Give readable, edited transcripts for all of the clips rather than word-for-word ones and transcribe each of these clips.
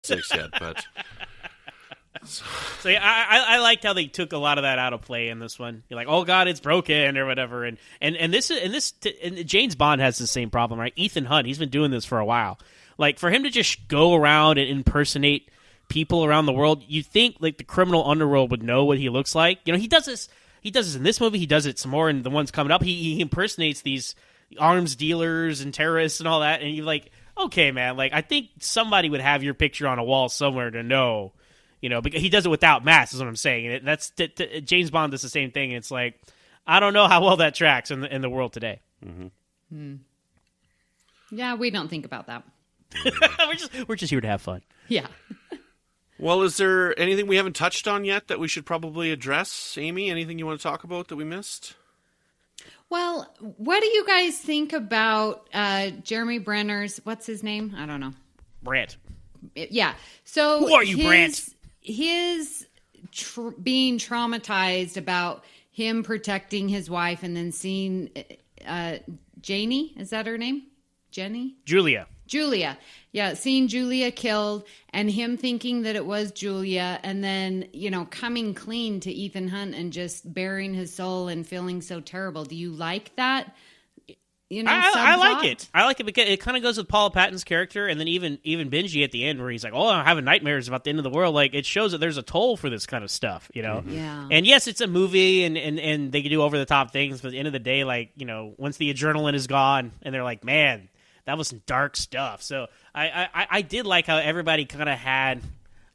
6 yet, but... So yeah, I liked how they took a lot of that out of play in this one. You're like, oh god, it's broken or whatever, and James Bond has the same problem, right? Ethan Hunt, he's been doing this for a while. Like for him to just go around and impersonate people around the world, you think like the criminal underworld would know what he looks like. You know, he does this in this movie. He does it some more in the ones coming up. He impersonates these arms dealers and terrorists and all that, and you're like, okay, man, like I think somebody would have your picture on a wall somewhere to know. You know, because he does it without masks, is what I'm saying. And James Bond does the same thing. And it's like, I don't know how well that tracks in the world today. Mm-hmm. Yeah, we don't think about that. we're just here to have fun. Yeah. Well, is there anything we haven't touched on yet that we should probably address? Amy, anything you want to talk about that we missed? Well, what do you guys think about Jeremy Brenner's, what's his name? I don't know. Brant. Yeah. So who are you, Brant? His being traumatized about him protecting his wife and then seeing Janie, is that her name? Jenny? Julia. Yeah, seeing Julia killed and him thinking that it was Julia and then, you know, coming clean to Ethan Hunt and just bearing his soul and feeling so terrible. Do you like that? You know, I like it. I like it because it kind of goes with Paula Patton's character, and then even Benji at the end, where he's like, "Oh, I'm having nightmares about the end of the world." Like it shows that there's a toll for this kind of stuff, you know. Yeah. And yes, it's a movie, and they can do over the top things, but at the end of the day, like you know, once the adrenaline is gone, and they're like, "Man, that was some dark stuff." So I did like how everybody kind of had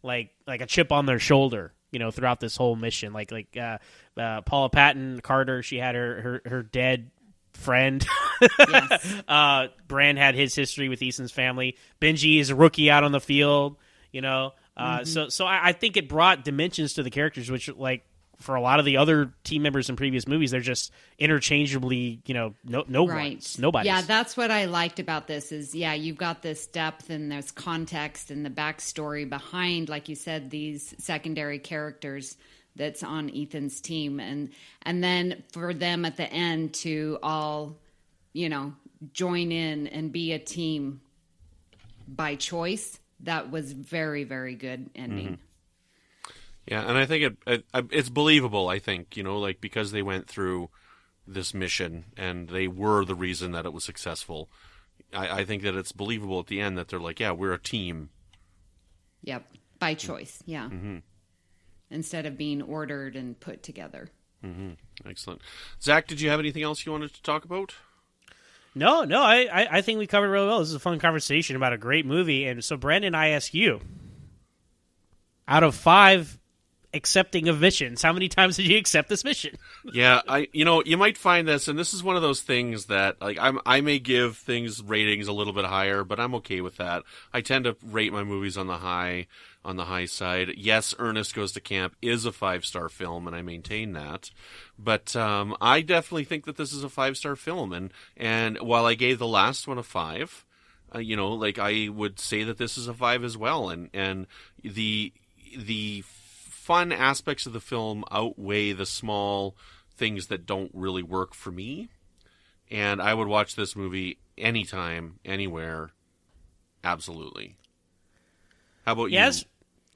like a chip on their shoulder, you know, throughout this whole mission. Like Paula Patton, Carter, she had her dead friend. Yes. Brand had his history with Ethan's family. Benji is a rookie out on the field, you know. So I think it brought dimensions to the characters, which like for a lot of the other team members in previous movies, they're just interchangeably, you know, nobodies. Yeah, that's what I liked about this is, yeah, you've got this depth and there's context and the backstory behind, like you said, these secondary characters that's on Ethan's team. And then for them at the end to all, you know, join in and be a team by choice, that was very, very good ending. Mm-hmm. Yeah, and I think it's believable, I think, you know, like because they went through this mission and they were the reason that it was successful. I think that it's believable at the end that they're like, yeah, we're a team. Yep, by choice, yeah. Mm-hmm. Instead of being ordered and put together. Mm-hmm. Excellent. Zach, did you have anything else you wanted to talk about? No, I think we covered it really well. This is a fun conversation about a great movie. And so, Brandon, I ask you, out of 5 accepting of missions, how many times did you accept this mission? Yeah, you might find this, and this is one of those things that like I may give things ratings a little bit higher, but I'm okay with that. I tend to rate my movies on the high side. Yes, Ernest Goes to Camp is a 5-star film, and I maintain that. But I definitely think that this is a 5-star film, and while I gave the last one a 5, you know, like I would say that this is a 5 as well, and the fun aspects of the film outweigh the small things that don't really work for me. And I would watch this movie anytime, anywhere. Absolutely. How about you?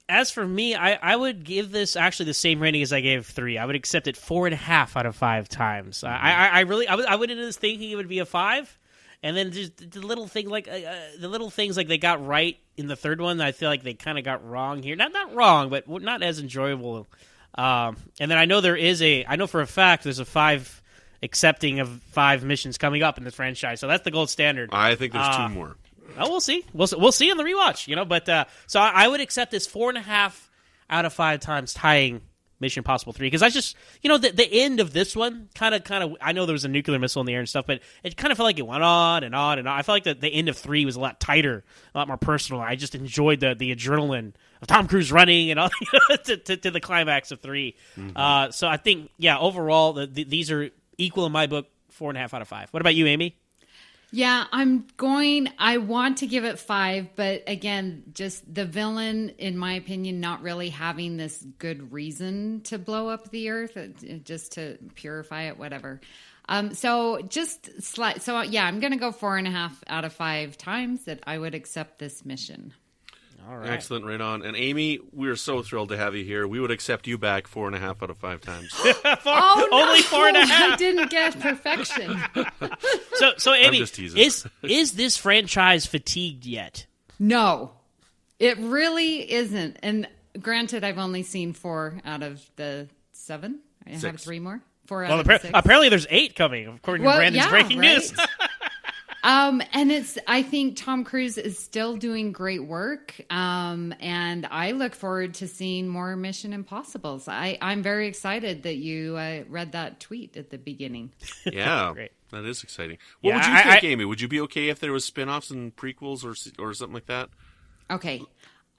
As for me, I would give this actually the same rating as I gave 3. I would accept it 4.5 out of 5 times. Mm-hmm. I went into this thinking it would be a 5. And then just the little things like they got right in the third one, I feel like they kind of got wrong here. Not wrong, but not as enjoyable. And then I know for a fact there's a 5 accepting of 5 missions coming up in the franchise. So that's the gold standard. I think there's 2 more. Oh, we'll see. We'll see on the rewatch. You know, but so I would accept this 4.5 out of 5 times tying Mission Impossible 3, because I just, you know, the end of this one kind of, I know there was a nuclear missile in the air and stuff, but it kind of felt like it went on and on and on. I felt like the end of 3 was a lot tighter, a lot more personal. I just enjoyed the adrenaline of Tom Cruise running and all to the climax of 3. Mm-hmm. So I think, yeah, overall, these are equal in my book, 4.5 out of 5. What about you, Amy? Yeah, I want to give it 5, but again, just the villain, in my opinion, not really having this good reason to blow up the earth, just to purify it, whatever. So yeah, I'm going to go 4.5 out of 5 times that I would accept this mission. All right. Excellent, right on. And Amy, we are so thrilled to have you here. We would accept you back 4.5 out of 5 times. Only 4.5. I didn't get perfection. So Amy, I'm just teasing. is this franchise fatigued yet? No, it really isn't. And granted, I've only seen 4 out of the 7. I have 6. 3 more. 4 out Well, of the 6. apparently there's 8 coming, according to Brandon's breaking news. And I think Tom Cruise is still doing great work. And I look forward to seeing more Mission Impossibles. I'm very excited that you read that tweet at the beginning. Yeah, Great. That is exciting. What would you think, Amy? Would you be okay if there was spin-offs and prequels or something like that? Okay.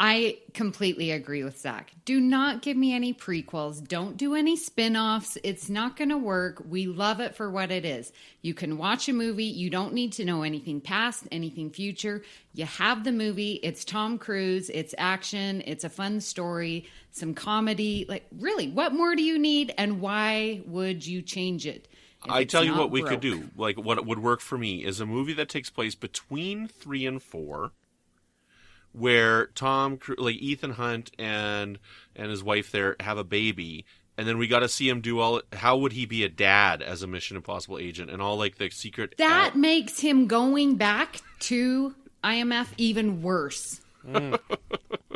I completely agree with Zach. Do not give me any prequels. Don't do any spin-offs. It's not going to work. We love it for what it is. You can watch a movie. You don't need to know anything past, anything future. You have the movie. It's Tom Cruise. It's action. It's a fun story. Some comedy. Like, really, what more do you need? And why would you change it? I tell you what we could do. Like, what would work for me is a movie that takes place between 3 and 4, where Ethan Hunt and his wife there have a baby, and then we got to see him do how would he be a dad as a Mission Impossible agent and all like the secret. That makes him going back to IMF even worse.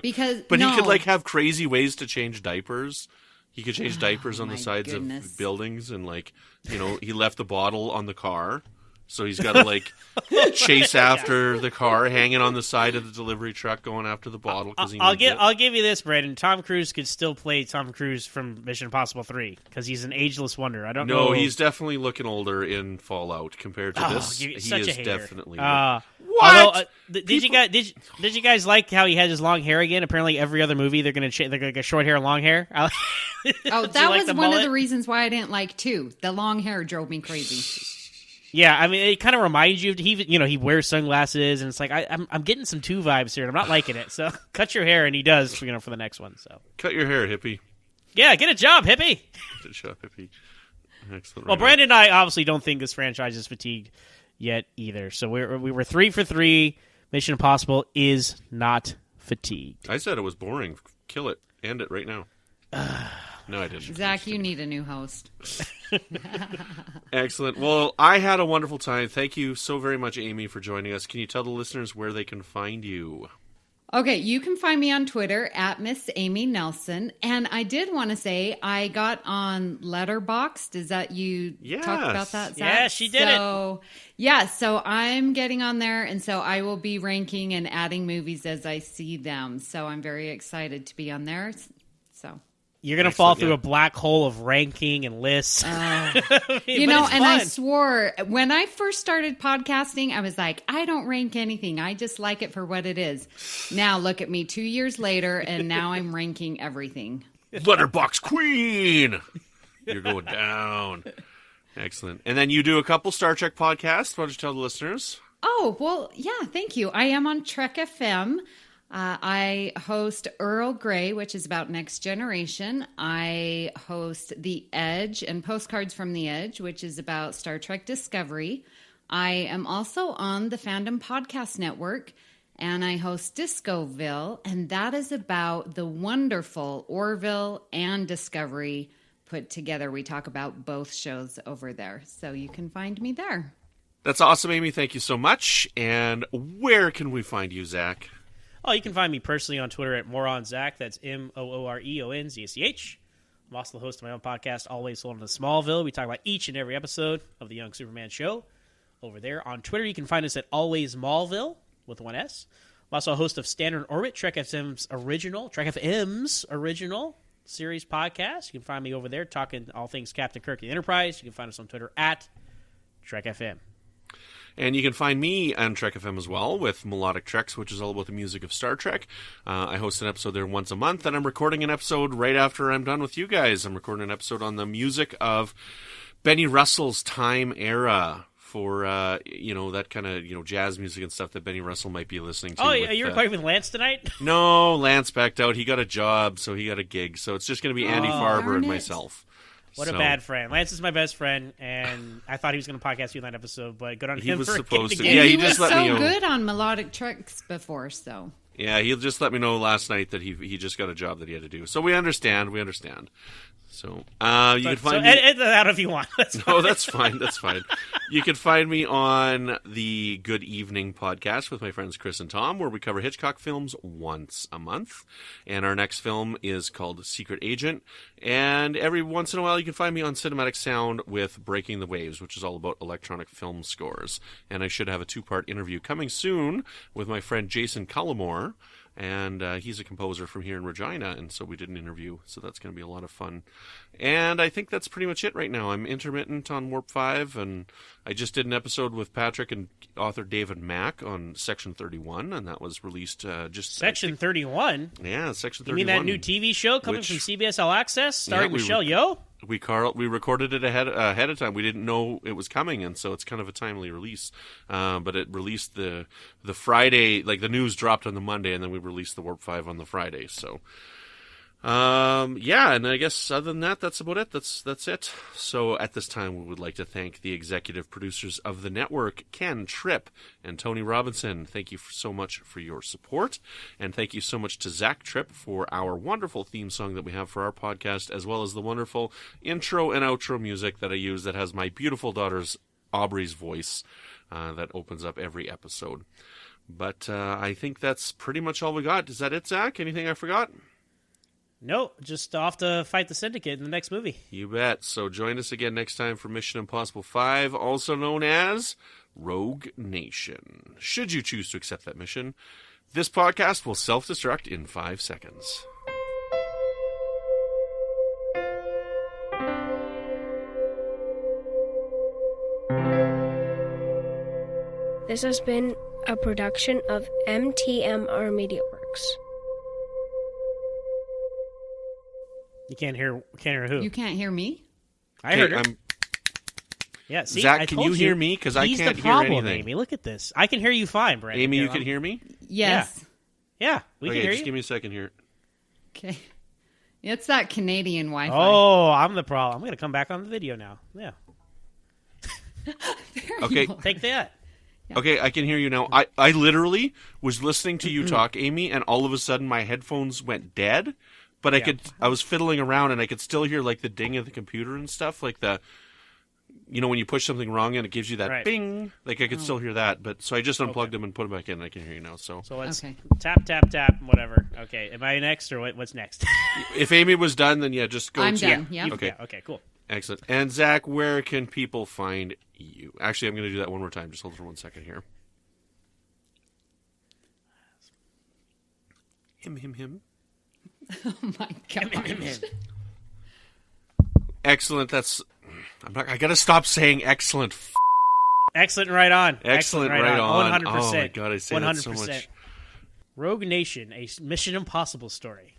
Because he could like have crazy ways to change diapers. He could change diapers on the sides of buildings, and like, he left the bottle on the car. So he's got to like chase after the car, hanging on the side of the delivery truck, going after the bottle. I'll give you this, Brandon. Tom Cruise could still play Tom Cruise from Mission Impossible 3 because he's an ageless wonder. I don't know. No, he's definitely looking older in Fallout compared to this. He is definitely. What? Although, did you guys like how he had his long hair again? Apparently, every other movie they're going to get short hair and long hair. That was one of the reasons why I didn't like 2. The long hair drove me crazy. Yeah, I mean, it kind of reminds you of he wears sunglasses, and it's like I'm getting some 2 vibes here, and I'm not liking it. So cut your hair, and he does, for the next one. So cut your hair, hippie. Yeah, get a job, hippie. Get a job, hippie. Excellent. Well, Brandon and I obviously don't think this franchise is fatigued yet either. So we were 3 for 3. Mission Impossible is not fatigued. I said it was boring. Kill it. End it right now. No, I didn't. Zach, you need a new host. Excellent. Well, I had a wonderful time. Thank you so very much, Amy, for joining us. Can you tell the listeners where they can find you? Okay, you can find me on Twitter at Miss Amy Nelson. And I did want to say I got on Letterboxd. Is that you talked about that, Zach? Yeah, she did it. Yeah, so I'm getting on there, and so I will be ranking and adding movies as I see them. So I'm very excited to be on there. So you're going to fall through a black hole of ranking and lists. and I swore when I first started podcasting, I was like, I don't rank anything. I just like it for what it is. Now look at me 2 years later, and now I'm ranking everything. Letterbox Queen! You're going down. Excellent. And then you do a couple Star Trek podcasts. Why don't you tell the listeners? Oh, well, yeah, thank you. I am on Trek FM. I host Earl Grey, which is about Next Generation. I host The Edge and Postcards from the Edge, which is about Star Trek Discovery. I am also on the Fandom Podcast Network, and I host Discoville, and that is about the wonderful Orville and Discovery put together. We talk about both shows over there, so you can find me there. That's awesome, Amy. Thank you so much. And where can we find you, Zach? Oh, you can find me personally on Twitter at MooreOnZach. That's MooreOnZach. I'm also the host of my own podcast, Always Sold on Smallville. We talk about each and every episode of The Young Superman Show. Over there on Twitter, you can find us at Always Smallville with one S. I'm also a host of Standard Orbit, Trek FM's original series podcast. You can find me over there talking all things Captain Kirk and Enterprise. You can find us on Twitter at Trek FM. And you can find me on Trek FM as well with Melodic Treks, which is all about the music of Star Trek. I host an episode there once a month, and I'm recording an episode right after I'm done with you guys. I'm recording an episode on the music of Benny Russell's time era for, that kind of, jazz music and stuff that Benny Russell might be listening to. Oh, yeah, you're recording with Lance tonight? No, Lance backed out. He got a job, so he got a gig. So it's just going to be Andy Farber and myself. What a bad friend. Lance is my best friend, and I thought he was going to podcast you in that episode, but good on him for getting the gig. Yeah, he was so good on Melodic Treks before, so. Yeah, he just let me know last night that he just got a job that he had to do. So we understand. So you can find me. Edit that out if you want. No, that's fine. That's fine. You can find me on the Good Evening podcast with my friends Chris and Tom, where we cover Hitchcock films once a month. And our next film is called Secret Agent. And every once in a while, you can find me on Cinematic Sound with Breaking the Waves, which is all about electronic film scores. And I should have a 2-part interview coming soon with my friend Jason Cullimore. And he's a composer from here in Regina, and so we did an interview, so that's going to be a lot of fun. And I think that's pretty much it right now. I'm intermittent on Warp 5, and I just did an episode with Patrick and author David Mack on Section 31, and that was released just... Section 31? Yeah, Section 31. You mean that new TV show coming from CBS All Access, starring Michelle Yeoh? We recorded it ahead of time. We didn't know it was coming, and so it's kind of a timely release. But it released the Friday, like the news dropped on the Monday, and then we released the Warp 5 on the Friday. So, yeah, and I guess other than that, that's about it. That's it. So at this time, we would like to thank the executive producers of the network, Ken Tripp and Tony Robinson. Thank you so much for your support, and thank you so much to Zach Tripp for our wonderful theme song that we have for our podcast, as well as the wonderful intro and outro music that I use that has my beautiful daughter's Aubrey's voice that opens up every episode. But I think that's pretty much all we got. Is that it, Zach? Anything I forgot? No, just off to fight the Syndicate in the next movie. You bet. So join us again next time for Mission Impossible 5, also known as Rogue Nation. Should you choose to accept that mission, this podcast will self-destruct in 5 seconds. This has been a production of MTMR Media Works. You can't hear who? You can't hear me? I heard her. Yeah, see, Zach, I can told you hear me? Because I He's can't the hear problem, anything. Amy. Look at this. I can hear you fine, Brandon. Amy, you can hear me? Yes. Yeah, we can hear just you. give me a second here. Okay. It's that Canadian Wi-Fi. Oh, I'm the problem. I'm going to come back on the video now. Yeah. Okay. Take that. Okay, I can hear you now. I literally was listening to you talk, Amy, and all of a sudden my headphones went dead. But I was fiddling around and I could still hear like the ding of the computer and stuff, like the, when you push something wrong and it gives you that bing, like I could still hear that. But so I just unplugged them and put them back in. And I can hear you now. So let's tap, tap, tap, whatever. Okay, am I next or what's next? If Amy was done, then yeah, just go. I'm done. Yeah. Okay. Yeah, okay, cool. Excellent. And Zach, where can people find you? Actually, I'm going to do that one more time. Just hold for 1 second here. Him. Oh my gosh. Excellent. I got to stop saying excellent. Excellent, right on. Excellent, right on. 100%. Oh my God, I say 100%. That so much. Rogue Nation, a Mission Impossible story.